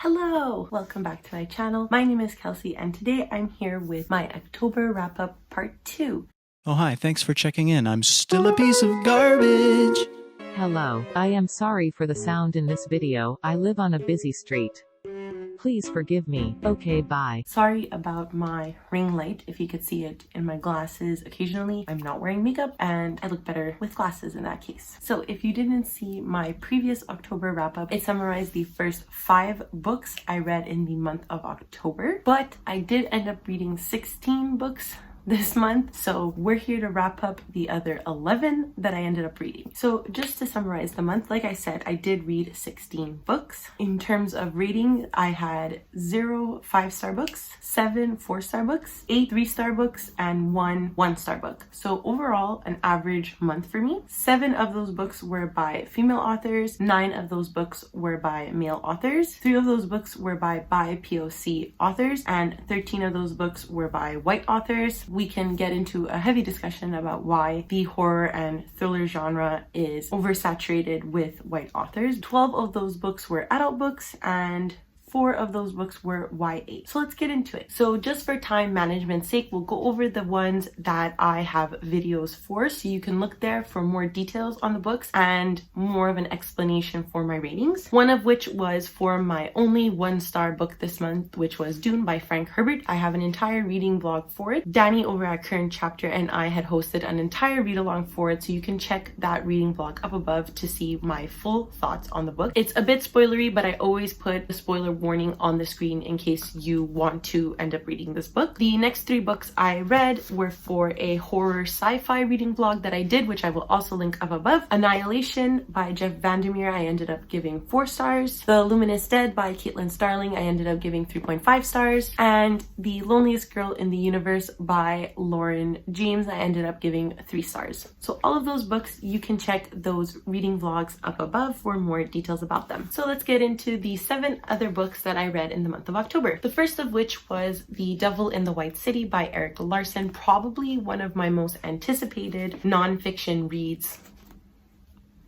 Hello! Welcome back to my channel. My name is Kelsey and today I'm here with my October wrap-up part 2. Oh hi, thanks for checking in. I'm still a piece of garbage. Hello, I am sorry for the sound in this video. I live on a busy street. Please forgive me. Okay, bye. Sorry about my ring light. If you could see it in my glasses occasionally. I'm not wearing makeup and I look better with glasses in that case. So if you didn't see my previous October wrap-up, it summarized the first 5 books I read in the month of October, but I did end up reading 16 books this month, so we're here to wrap up the other 11 that I ended up reading. So just to summarize the month, like I said, I did read 16 books. In terms of rating, I had 0 5-star books, 7 4-star books, 8 3-star books, and 1 1-star book. So overall, an average month for me. 7 of those books were by female authors, 9 of those books were by male authors, 3 of those books were by BIPOC authors, and 13 of those books were by white authors. We can get into a heavy discussion about why the horror and thriller genre is oversaturated with white authors. 12 of those books were adult books and 4 of those books were YA. So let's get into it. So just for time management's sake, we'll go over the ones that I have videos for, so you can look there for more details on the books and more of an explanation for my ratings. One of which was for my only 1-star book this month, which was Dune by Frank Herbert. I have an entire reading vlog for it. Danny over at Current Chapter and I had hosted an entire read along for it, so you can check that reading vlog up above to see my full thoughts on the book. It's a bit spoilery, but I always put a spoiler warning on the screen in case you want to end up reading this book. The next 3 books I read were for a horror sci-fi reading vlog that I did, which I will also link up above. Annihilation by Jeff Vandermeer, I ended up giving 4 stars. The Luminous Dead by Caitlin Starling, I ended up giving 3.5 stars. And The Loneliest Girl in the Universe by Lauren James, I ended up giving 3 stars. So all of those books, you can check those reading vlogs up above for more details about them. So let's get into the 7 other books that I read in the month of October. The first of which was The Devil in the White City by Erik Larson, probably one of my most anticipated non-fiction reads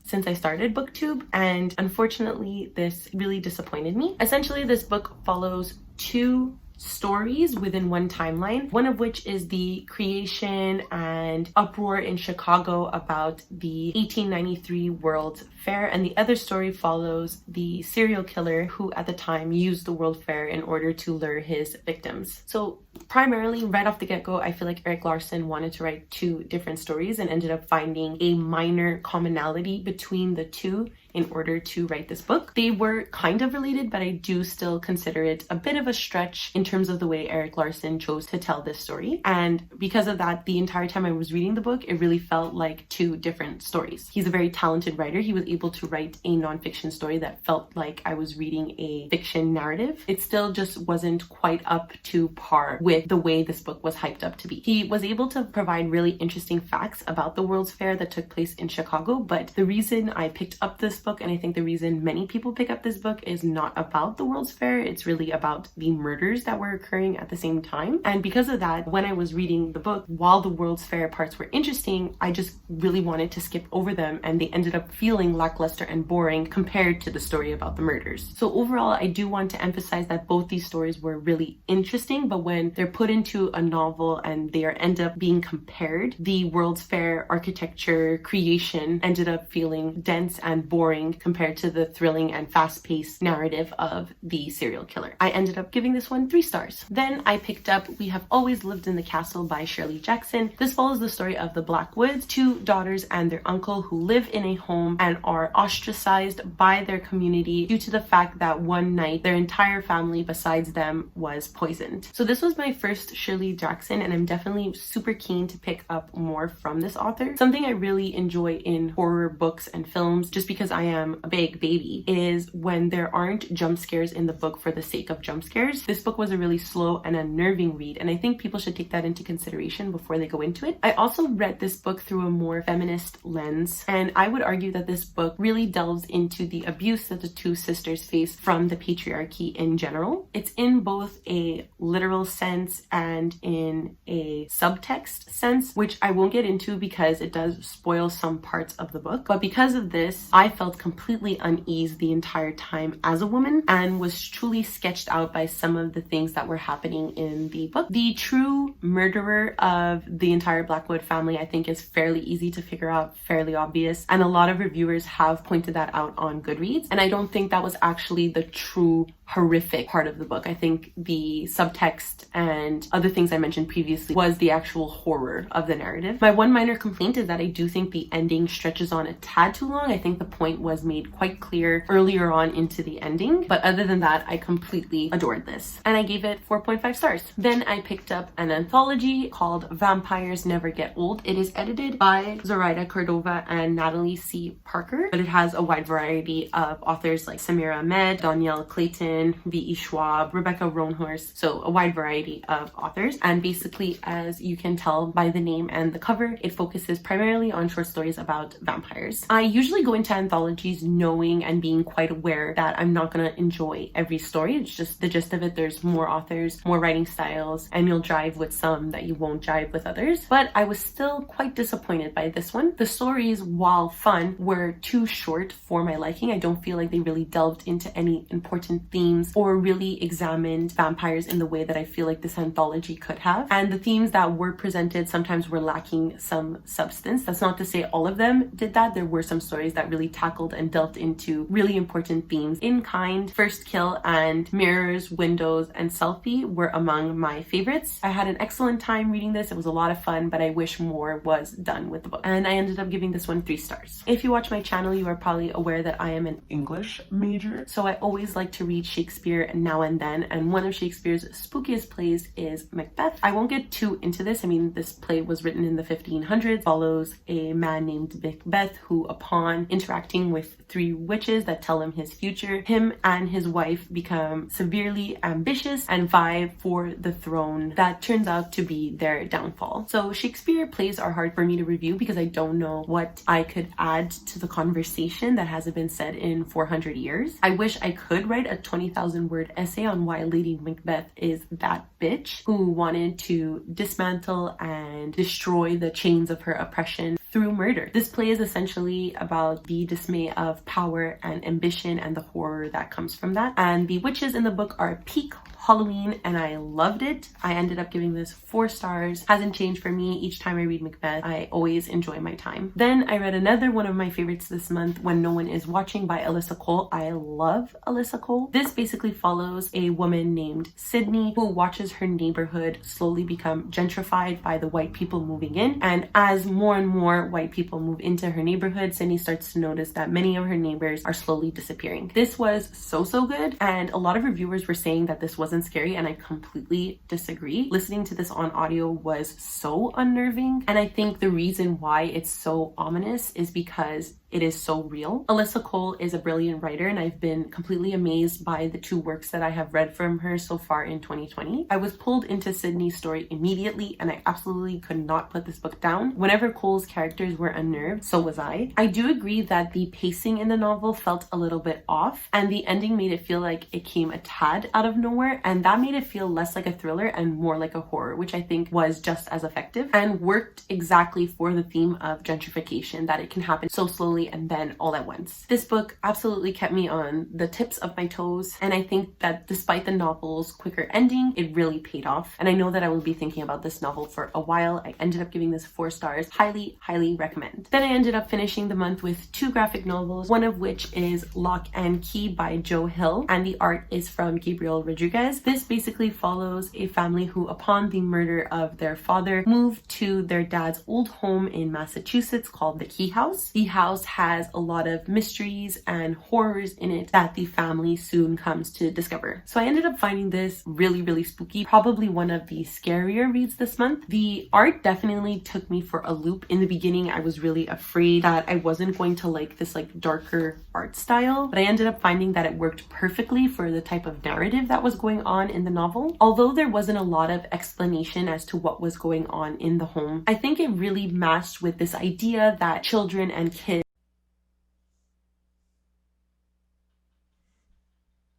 since I started BookTube, and unfortunately this really disappointed me. Essentially, this book follows 2 stories within one timeline, one of which is the creation and uproar in Chicago about the 1893 World's Fair, and the other story follows the serial killer who at the time used the World Fair in order to lure his victims. So primarily, right off the get-go, I feel like Erik Larson wanted to write 2 different stories and ended up finding a minor commonality between the 2 in order to write this book. They were kind of related, but I do still consider it a bit of a stretch in terms of the way Erik Larson chose to tell this story. And because of that, the entire time I was reading the book, it really felt like 2 different stories. He's a very talented writer. He was able to write a non-fiction story that felt like I was reading a fiction narrative. It still just wasn't quite up to par with the way this book was hyped up to be. He was able to provide really interesting facts about the World's Fair that took place in Chicago, but the reason I picked up this book, and I think the reason many people pick up this book, is not about the World's Fair. It's really about the murders that were occurring at the same time. And because of that, when I was reading the book, while the World's Fair parts were interesting, I just really wanted to skip over them, and they ended up feeling lackluster and boring compared to the story about the murders. So overall, I do want to emphasize that both these stories were really interesting, but when they're put into a novel and they end up being compared, the World's Fair architecture creation ended up feeling dense and boring compared to the thrilling and fast-paced narrative of the serial killer. I ended up giving this one 3 stars. Then I picked up We Have Always Lived in the Castle by Shirley Jackson. This follows the story of the Blackwoods, 2 daughters and their uncle who live in a home and are ostracized by their community due to the fact that one night their entire family besides them was poisoned. So this was my first Shirley Jackson, and I'm definitely super keen to pick up more from this author. Something I really enjoy in horror books and films, just because I am a big baby, is when there aren't jump scares in the book for the sake of jump scares. This book was a really slow and unnerving read, and I think people should take that into consideration before they go into it. I also read this book through a more feminist lens, and I would argue that this book really delves into the abuse that the 2 sisters face from the patriarchy in general. It's in both a literal sense and in a subtext sense, which I won't get into because it does spoil some parts of the book. But because of this, I felt felt completely uneasy the entire time as a woman and was truly sketched out by some of the things that were happening in the book. The true murderer of the entire Blackwood family, I think, is fairly easy to figure out, fairly obvious, and a lot of reviewers have pointed that out on Goodreads, and I don't think that was actually the true horrific part of the book. I think the subtext and other things I mentioned previously was the actual horror of the narrative. My one minor complaint is that I do think the ending stretches on a tad too long. I think the point was made quite clear earlier on into the ending, but other than that, I completely adored this, and I gave it 4.5 stars. Then I picked up an anthology called Vampires Never Get Old. It is edited by Zoraida Cordova and Natalie C. Parker, but it has a wide variety of authors like Samira Ahmed, Danielle Clayton, V.E. Schwab, Rebecca Roanhorse, so a wide variety of authors. And basically, as you can tell by the name and the cover, it focuses primarily on short stories about vampires. I usually go into anthologies knowing and being quite aware that I'm not going to enjoy every story. It's just the gist of it. There's more authors, more writing styles, and you'll jive with some that you won't jive with others. But I was still quite disappointed by this one. The stories, while fun, were too short for my liking. I don't feel like they really delved into any important themes or really examined vampires in the way that I feel like this anthology could have. And the themes that were presented sometimes were lacking some substance. That's not to say all of them did that. There were some stories that really tackled and delved into really important themes. In Kind, First Kill, and Mirrors, Windows, and Selfie were among my favorites. I had an excellent time reading this. It was a lot of fun, but I wish more was done with the book. And I ended up giving this one 3 stars. If you watch my channel, you are probably aware that I am an English major, so I always like to read Shakespeare now and then, and one of Shakespeare's spookiest plays is Macbeth. I won't get too into this. I mean, this play was written in the 1500s, follows a man named Macbeth who, upon interacting with 3 witches that tell him his future, him and his wife become severely ambitious and vie for the throne that turns out to be their downfall. So Shakespeare plays are hard for me to review because I don't know what I could add to the conversation that hasn't been said in 400 years. I wish I could write a 20,000 word essay on why Lady Macbeth is that bitch who wanted to dismantle and destroy the chains of her oppression through murder. This play is essentially about the dismay of power and ambition and the horror that comes from that. And the witches in the book are peak Halloween, and I loved it. I ended up giving this 4 stars. Hasn't changed for me. Each time I read Macbeth, I always enjoy my time. Then I read another one of my favorites this month, When No One Is Watching by Alyssa Cole. I love Alyssa Cole. This basically follows a woman named Sydney who watches her neighborhood slowly become gentrified by the white people moving in. And as more and more white people move into her neighborhood, Sydney starts to notice that many of her neighbors are slowly disappearing. This was so good, and a lot of reviewers were saying that this wasn't scary, and I completely disagree. Listening to this on audio was so unnerving, and I think the reason why it's so ominous is because it is so real. Alyssa Cole is a brilliant writer, and I've been completely amazed by the 2 works that I have read from her so far in 2020. I was pulled into Sydney's story immediately, and I absolutely could not put this book down. Whenever Cole's characters were unnerved, so was I. I do agree that the pacing in the novel felt a little bit off, and the ending made it feel like it came a tad out of nowhere, and that made it feel less like a thriller and more like a horror, which I think was just as effective and worked exactly for the theme of gentrification, that it can happen so slowly and then all at once. This book absolutely kept me on the tips of my toes, and I think that despite the novel's quicker ending, it really paid off. And I know that I will be thinking about this novel for a while. I ended up giving this 4 stars. Highly recommend. Then I ended up finishing the month with 2 graphic novels, one of which is Lock and Key by Joe Hill, and the art is from Gabriel Rodriguez. This basically follows a family who, upon the murder of their father, moved to their dad's old home in Massachusetts called the Key House. The house has a lot of mysteries and horrors in it that the family soon comes to discover. So I ended up finding this really spooky, probably one of the scarier reads this month. The art definitely took me for a loop. In the beginning, I was really afraid that I wasn't going to like this darker art style, but I ended up finding that it worked perfectly for the type of narrative that was going on in the novel. Although there wasn't a lot of explanation as to what was going on in the home, I think it really matched with this idea that children and kids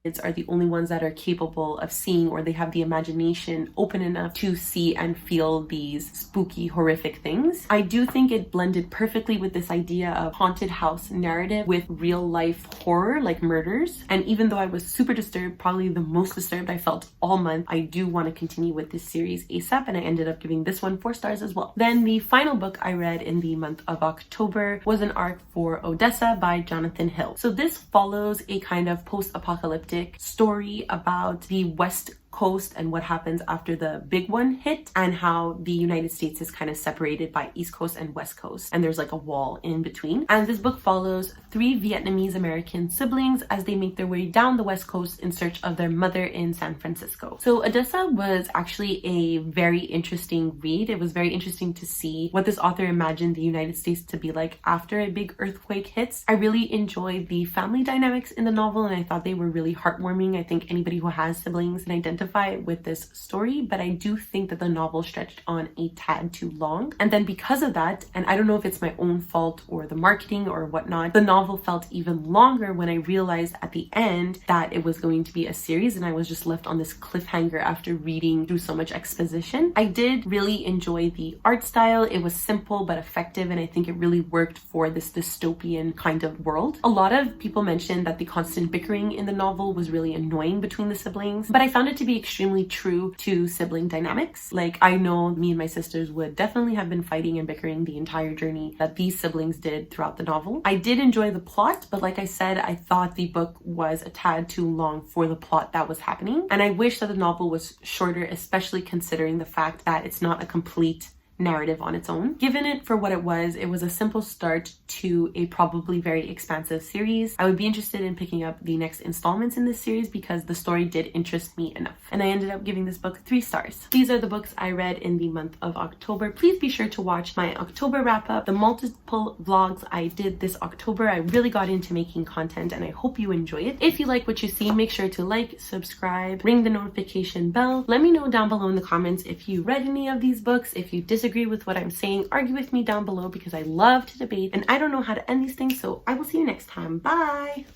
are the only ones that are capable of seeing, or they have the imagination open enough to see and feel these spooky, horrific things. I do think it blended perfectly with this idea of haunted house narrative with real life horror, like murders. And even though I was super disturbed, probably the most disturbed I felt all month, I do want to continue with this series ASAP, and I ended up giving this one 4 stars as well. Then the final book I read in the month of October was an arc for Odessa by Jonathan Hill. So this follows a kind of post-apocalyptic story about the West Coast and what happens after the big one hit, and how the United States is kind of separated by East Coast and West Coast, and there's like a wall in between. And this book follows 3 Vietnamese American siblings as they make their way down the West Coast in search of their mother in San Francisco. So Odessa was actually a very interesting read. It was very interesting to see what this author imagined the United States to be like after a big earthquake hits. I really enjoyed the family dynamics in the novel, and I thought they were really heartwarming. I think anybody who has siblings can identify with this story, but I do think that the novel stretched on a tad too long. And then because of that, and I don't know if it's my own fault or the marketing or whatnot, the novel felt even longer when I realized at the end that it was going to be a series, and I was just left on this cliffhanger after reading through so much exposition. I did really enjoy the art style. It was simple but effective, and I think it really worked for this dystopian kind of world. A lot of people mentioned that the constant bickering in the novel was really annoying between the siblings, but I found it to be extremely true to sibling dynamics. Like, I know me and my sisters would definitely have been fighting and bickering the entire journey that these siblings did throughout the novel. I did enjoy the plot, but like I said, I thought the book was a tad too long for the plot that was happening. And I wish that the novel was shorter, especially considering the fact that it's not a complete narrative on its own. Given it for what it was a simple start to a probably very expansive series. I would be interested in picking up the next installments in this series because the story did interest me enough. And I ended up giving this book 3 stars. These are the books I read in the month of October. Please be sure to watch my October wrap up, the multiple vlogs I did this October. I really got into making content, and I hope you enjoy it. If you like what you see, make sure to like, subscribe, ring the notification bell. Let me know down below in the comments if you read any of these books. If you disagree with what I'm saying, argue with me down below because I love to debate and I don't know how to end these things. So I will see you next time. Bye.